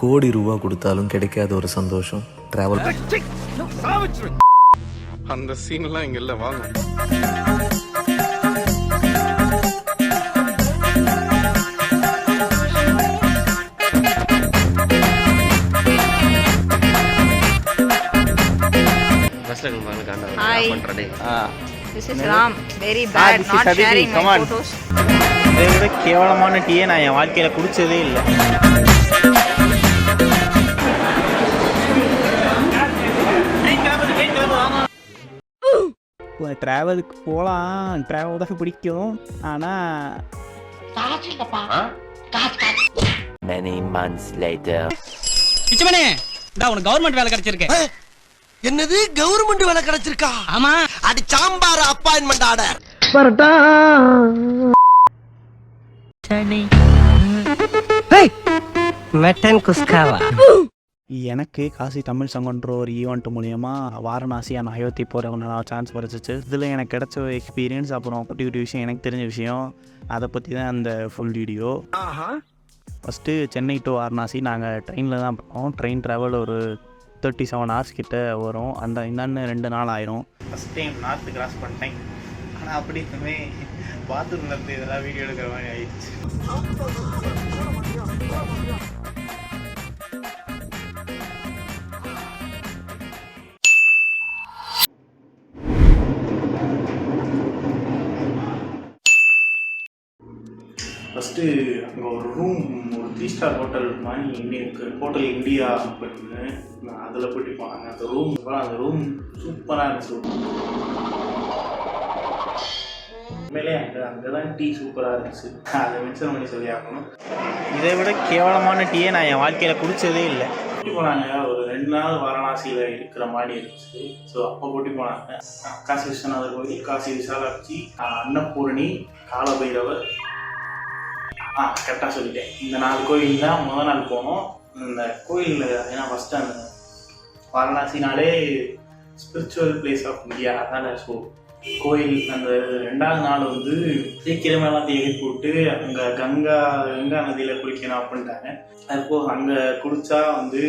கோடி ரூபா கொடுத்தாலும் கிடைக்காத ஒரு சந்தோஷம் டிராவல். அந்த சீன்லாம் இங்க இல்ல, வாங்க. Hi, this is Ram. Very bad, not sharing my photos. இதை விட கேவலமான டீயை நான் என் வாழ்க்கையில் குடிச்சதே இல்லை. ட்ராவலுக்கு போகலாம், ட்ராவல் தான் பிடிக்கும். ஆனால் many months later. பிச்சமனே, உனக்கு கவர்மெண்ட் வேலை கிடைச்சிருக்கு. என்னது கவர்மெண்ட் வேலை கிடைச்சிருக்கா? ஆமா. அடி சாம்பார் அப்பாயின்மெண்ட் ஆர்டர். மட்டன் குஸ்காவா. எனக்கு காசி தமிழ் சங்கம்ன்ற ஒரு ஈவெண்ட் மூலயமா வாரணாசி அண்ட் அயோத்தி போகிறவங்க நான் சான்ஸ் கிடச்சிச்சு. இதில் எனக்கு கிடைச்ச ஒரு எக்ஸ்பீரியன்ஸ், அப்புறம் குட்டி குட்டி விஷயம், எனக்கு தெரிஞ்ச விஷயம், அதை பற்றி தான் அந்த full video. First Chennai to Varanasi நாங்கள் ட்ரெயினில் தான் போனோம். ட்ரெயின் ட்ராவல் ஒரு 37 hours கிட்ட வரும். அந்த இன்னும் 2 நாள் ஆயிரும். ஃபஸ்ட் டைம் நார்த்து கிராஸ் பண்ணிட்டேன். ஆனால் அப்படி இருக்குமே பாத்ரூமில் இருந்து இதெல்லாம் வீடியோ எடுக்கிற மாதிரி ஆயிடுச்சு. ஃபஸ்ட்டு அங்கே ஒரு ரூம், ஒரு 3 star ஹோட்டல் மாதிரி இருக்குது, ஹோட்டல் இந்தியா அப்படின்னு. நான் அதில் போய்ட்டு போனாங்க. அந்த ரூம் சூப்பராக இருந்துச்சு. உண்மையிலே அங்கே தான் டீ சூப்பராக இருந்துச்சு. அதை மென்ஷன் பண்ணி சொல்லி ஆகணும். இதை விட கேவலமான டீயை நான் என் வாழ்க்கையில் குடித்ததே இல்லை. கூட்டி போனாங்க, ஒரு 2 நாள் வாரணாசியில் இருக்கிற மாதிரி இருந்துச்சு. ஸோ அப்போ கூட்டி போனாங்க. காசி விஸ்வநாதர் கோயில், காசி விசாலாட்சி, அன்னபூரணி, காலபைரவர், கரெக்டாக சொல்லிட்டேன். இந்த 4 கோயில் தான் முதல் நாள் போனோம். இந்த கோயிலில் ஏன்னா ஃபஸ்ட்டு அந்த வாரணாசினாலே ஸ்பிரிச்சுவல் பிளேஸ் ஆஃப் இந்தியா அதான. ஸோ கோயில் அந்த 2வது நாள் வந்து சீக்கிரமே எல்லாத்தையும் எழுப்பி போட்டு அங்கே கங்கா நதியில் குளிக்கணும் அப்படின்ட்டாங்க. அதுபோக அங்கே குளிச்சா வந்து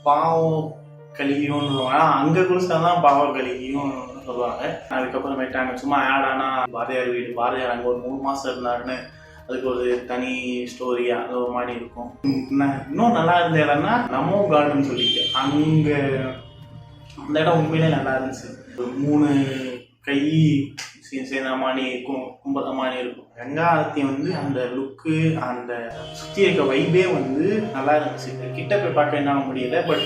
பாவம் கழுவியும் சொல்லுவாங்க. அங்கே குளிச்சா தான் பாவம் கழுவியும் சொல்லுவாங்க. அதுக்கப்புறமேட்டு அங்கே சும்மா ஆட் ஆனால் பாரதியார் வீடு, பாரதியார் அங்கே ஒரு 3 மாதம் இருந்தாருன்னு அதுக்கு ஒரு தனி ஸ்டோரி அது ஒரு மாதிரி இருக்கும். இன்னும் நல்லா இருந்த இடம்னா நமோ கார்டன் சொல்லிட்டு அங்கே அந்த இடம் உண்மையிலே நல்லா இருந்துச்சு. 3 கை சேர்ந்த மாதிரி இருக்கும், கும்பத மாதிரி இருக்கும். கங்கா ஆரத்தி வந்து அந்த லுக்கு, அந்த சுற்றி இருக்க வைப்பே வந்து நல்லா இருந்துச்சு. கிட்ட போய் பார்க்க என்ன முடியல, பட்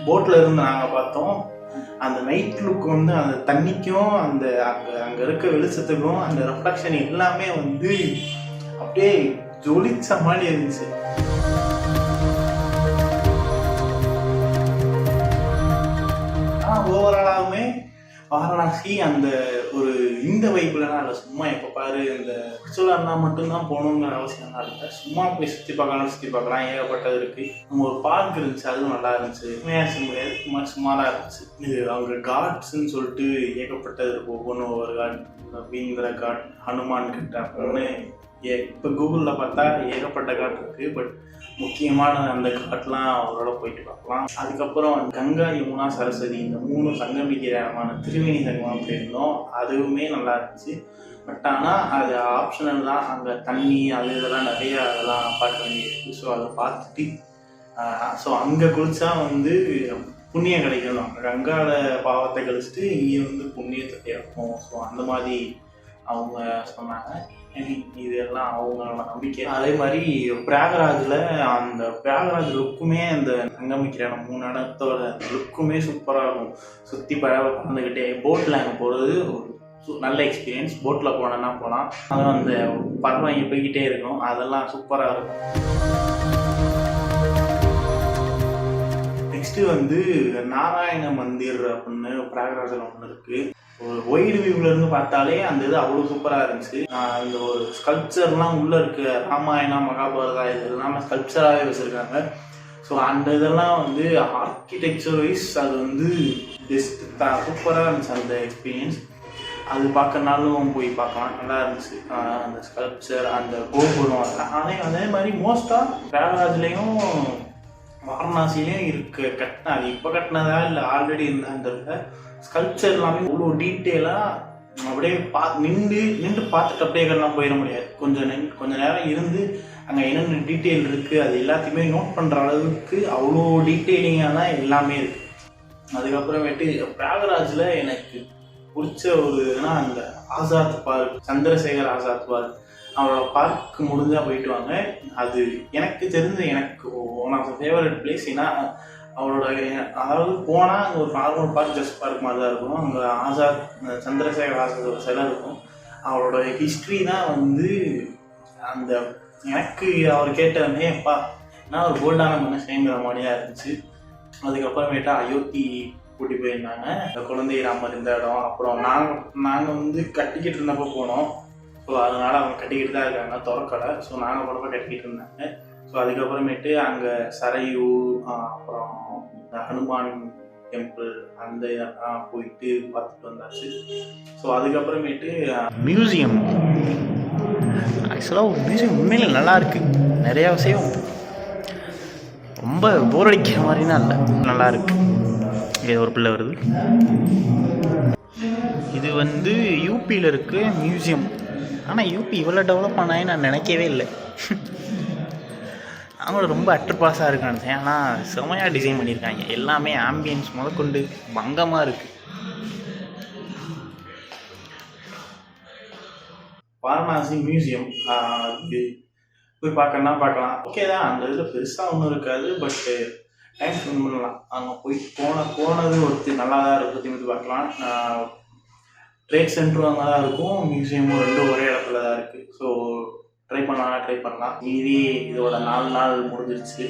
போட்டில் இருந்து நாங்கள் பார்த்தோம். அந்த நைட் லுக் வந்து அந்த தண்ணிக்கும் அந்த அங்கே இருக்க வெளிச்சத்துக்கும் அந்த ரெஃப்ளெக்ஷன் எல்லாமே வந்து அப்படியே ஜொலிச்ச மாதிரி இருந்துச்சு. ஓவராலாகவுமே வாரணாசி அந்த ஒரு இந்த வைப்புலலாம் இல்லை. சும்மா எப்போ பாரு இந்த சுற்றுலா இருந்தால் மட்டும்தான் போகணுங்கிற அவசியம்லாம் இல்லை. சும்மா போய் சுற்றி பார்க்கலாம், ஏகப்பட்டது இருக்குது. நம்ம ஒரு பார்க் இருந்துச்சு, அதுவும் நல்லா இருந்துச்சு. உண்மையாக சொல்ல முடியாது, சுமாராக இருந்துச்சு. இது அவங்க காட்ஸ்ன்னு சொல்லிட்டு ஏகப்பட்டது இருக்கும். ஒவ்வொரு காட், வீந்திர காட், ஹனுமான் கிட்ட அப்படின்னு இப்போ கூகுளில் பார்த்தா ஏகப்பட்ட காட் இருக்குது. பட் முக்கியமான அந்த காட்டெலாம் அவரோட போயிட்டு பார்க்கலாம். அதுக்கப்புறம் கங்கா, யமுனா, சரஸ்வதி இந்த 3 சங்கமிக்கிறமான திருவேணி சங்கமம் போயிருந்தோம். அதுவுமே நல்லா இருந்துச்சு. பட் ஆனால் அது ஆப்ஷனல் தான். அங்கே தண்ணி இதெல்லாம் நிறையா அதெல்லாம் பார்க்க வேண்டியிருக்கு. ஸோ அதை பார்த்துட்டு ஸோ அங்கே குளிச்சா வந்து புண்ணியம் கிடைக்கணும். கங்காவில் பாவத்தை கழிச்சிட்டு இங்கே வந்து புண்ணியத்தை தேவைக்கும். ஸோ அந்த மாதிரி அவங்க சொன்னாங்க. இதெல்லாம் அவங்களோட நம்பிக்கை. அதே மாதிரி பிரயாகராஜில் அந்த பிரயாகராஜ் லுக்குமே அந்த சங்கமிக்கிற 3 இடத்தோட லுக்குமே சூப்பராக இருக்கும். சுற்றி பறந்துக்கிட்டே போட்டில் அங்கே போகிறது ஒரு நல்ல எக்ஸ்பீரியன்ஸ். போட்டில் போனோன்னா போகலாம். அதுவும் அந்த பறவை இங்கே போய்கிட்டே இருக்கும், அதெல்லாம் சூப்பராக இருக்கும். நெக்ஸ்ட்டு வந்து நாராயண மந்திர் அப்படின்னு பிரயாகராஜில் ஒன்று இருக்குது. ஒரு ஒயிட் வியூவிலேருந்து பார்த்தாலே அந்த இது அவ்வளோ சூப்பராக இருந்துச்சு. அந்த ஒரு ஸ்கல்ப்சர்லாம் உள்ளே இருக்குது. ராமாயணா, மகாபாரதா இது எல்லாமே ஸ்கல்ப்சராகவே வச்சுருக்காங்க. ஸோ அந்த இதெல்லாம் வந்து ஆர்கிடெக்சர் வைஸ் அது வந்து பெஸ்ட் சூப்பராக இருந்துச்சு அந்த எக்ஸ்பீரியன்ஸ். அது பார்க்கறனாலும் போய் பார்க்கலாம், நல்லா இருந்துச்சு. அந்த ஸ்கல்ப்சர், அந்த கோபுரம், அதே மாதிரி மோஸ்ட்டாக பிரயாகராஜ்லேயும் வாரணாசிலையும் கட்டினா, அது இப்போ கட்டினதா இல்லை ஆல்ரெடி இருந்தாங்க. ஸ்கல்ப்சர் எல்லாமே இவ்வளோ டீட்டெயிலாக அப்படியே நின்று பார்த்துட்டு அப்படியே கட்டலாம் போயிட முடியாது. கொஞ்சம் நேரம் இருந்து அங்கே என்னென்ன டீட்டெயில் இருக்குது அது எல்லாத்தையுமே நோட் பண்ணுற அளவுக்கு அவ்வளோ டீட்டெயிலிங்காக தான் எல்லாமே இருக்குது. அதுக்கப்புறமேட்டு பிரயாகராஜில் எனக்கு பிடிச்ச ஒரு இதுனா அந்த ஆசாத் பார்க், சந்திரசேகர் ஆசாத் பார்க், அவரோட பார்க் முடிஞ்சால் போயிட்டு வாங்க. அது எனக்கு தெரிஞ்ச எனக்கு one of the favourite place. ஏன்னா அவரோட அதாவது போனால் அங்கே ஒரு நார்மல் பார்க், ஜஸ்ட் பார்க் மாதிரி தான் இருக்கும். அங்கே ஆசாத், சந்திரசேகர் ஆசாத் ஒரு சிலை இருக்கும். அவரோட ஹிஸ்ட்ரி தான் அந்த எனக்கு அவர் கேட்டதுமே அப்பா நான் ஒரு கோல்டான மனுஷங்கிற மாதிரியாக இருந்துச்சு. அதுக்கப்புறமேட்டா அயோத்தி கூட்டி போயிருந்தாங்க, இந்த குழந்தை ராமர் இந்த இடம். அப்புறம் நாங்கள் கட்டிக்கிட்டு இருந்தப்போ போனோம். ஸோ அதனால் அவங்க கட்டிக்கிட்டு தான் இருக்காங்க, திறக்கலை. ஸோ நாங்கள் போனப்போ கட்டிக்கிட்டு இருந்தாங்க. ஸோ அதுக்கப்புறமேட்டு அங்கே சரையூ, அப்புறம் ஹனுமான் டெம்பிள், அந்த இதெல்லாம் போயிட்டு பார்த்துட்டு வந்தாச்சு. ஸோ அதுக்கப்புறமேட்டு மியூசியம், ஆக்சுவலாக ஒரு மியூசியம் உண்மையில் நல்லா இருக்குது. நிறையா விஷயம் ரொம்ப போர் அடிக்கிற மாதிரினா இல்லை, நல்லா இருக்கு. இது ஒரு பிள்ளை வருது. இது யூபியில் இருக்க மியூசியம். ஆனால் யூபி இவ்வளோ டெவலப் பண்ணாயே நான் நினைக்கவே இல்லை. அவங்களும் ரொம்ப அட்ரப்பாஸாக இருக்குன்னு நினச்சேன். ஆனால் செமையாக டிசைன் பண்ணியிருக்காங்க. எல்லாமே ஆம்பியன்ஸ் முதற்கொண்டு பங்கமாக இருக்குது. வாரணாசி மியூசியம் போய் பார்க்கணுன்னா பார்க்கலாம், ஓகே தான். அந்த இதில் பெருசாக ஒன்றும் இருக்காது, பட் டைம் ஸ்பெண்ட் பண்ணலாம். அங்கே போய் போனது ஒருத்தர் நல்லா தான் இருக்கும், திரும்பி பார்க்கலாம். ட்ரேட் சென்டரும் அங்கே தான் இருக்கும், மியூசியமும் ரெண்டும் ஒரே இடத்துல தான் இருக்குது. ஸோ ட்ரை பண்ணலாம். மீதி இதோட 4 நாள் முடிஞ்சிருச்சு.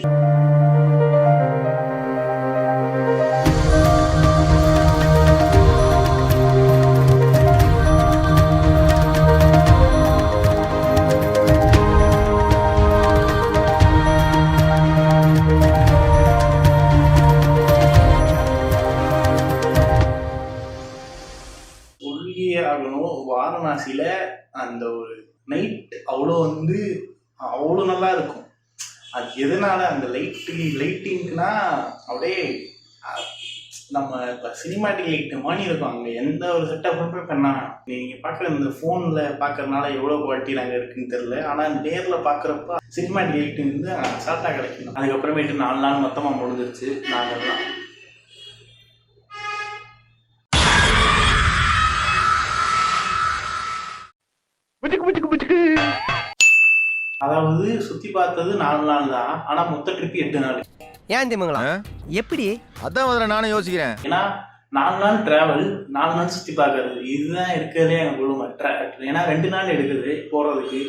வாரணாசியில் அந்த ஒரு நைட் அவ்வளோ நல்லா இருக்கும். அது எதனால அந்த லைட்டிங்க்குனா அப்படியே நம்ம இப்போ சினிமாட்டிக் லைட்டு மாதிரி இருக்கும். அங்கே எந்த ஒரு செட்டப்புமே பண்ணாங்க. நீங்கள் பார்க்குற இந்த ஃபோனில் பார்க்கறதுனால எவ்வளோ குவாலிட்டி அங்கே இருக்குன்னு தெரியல. ஆனால் நேரில் பார்க்குறப்ப சினிமாட்டிக் லைட்டு சாட்டாக கிடைக்கணும். அதுக்கப்புறமேட்டு 4 நாள் மொத்தமாக முடிஞ்சிருச்சு. நாங்கள்லாம் அதாவது சுத்தி பார்த்தது 4 நாள் தான். ஆனா மொத்த ட்ரிப் 8 நாள். ஏன் திமுங்களா எப்படி? அதான் முதல்ல நானும் யோசிக்கிறேன். ஏன்னா 4 நாள் டிராவல், 4 நாள் சுத்தி பார்க்கறது, இதுதான் இருக்கிறதே எனக்கு கொடுமை. ஏன்னா 2 நாள் எடுக்குது போறதுக்கு.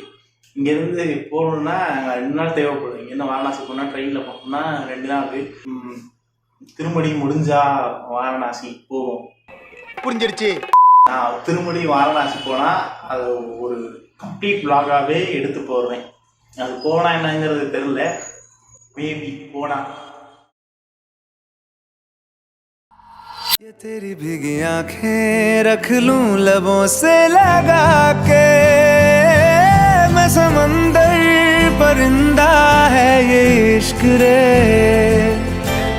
இங்க இருந்து போகணும்னா 2 நாள் தேவைப்படும். இங்கேருந்து வாரணாசி போனா ட்ரெயின்ல போனோம்னா 2 நாள். திருமடி முடிஞ்சா வாரணாசி போவோம். புரிஞ்சிருச்சு. திருமடி வாரணாசி போனா அது ஒரு கம்ப்ளீட் vlog-ஆவே எடுத்து போடுறேன். அது போனா என்னங்கிறது தெரியல, மேபி போனா. तेरी भीगी आंखें रख लूं लबों से लगा के, मैं समंदर परिंदा है ये इश्क रे,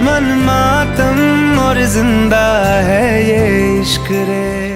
मन मातम और जिंदा है ये इश्क रे.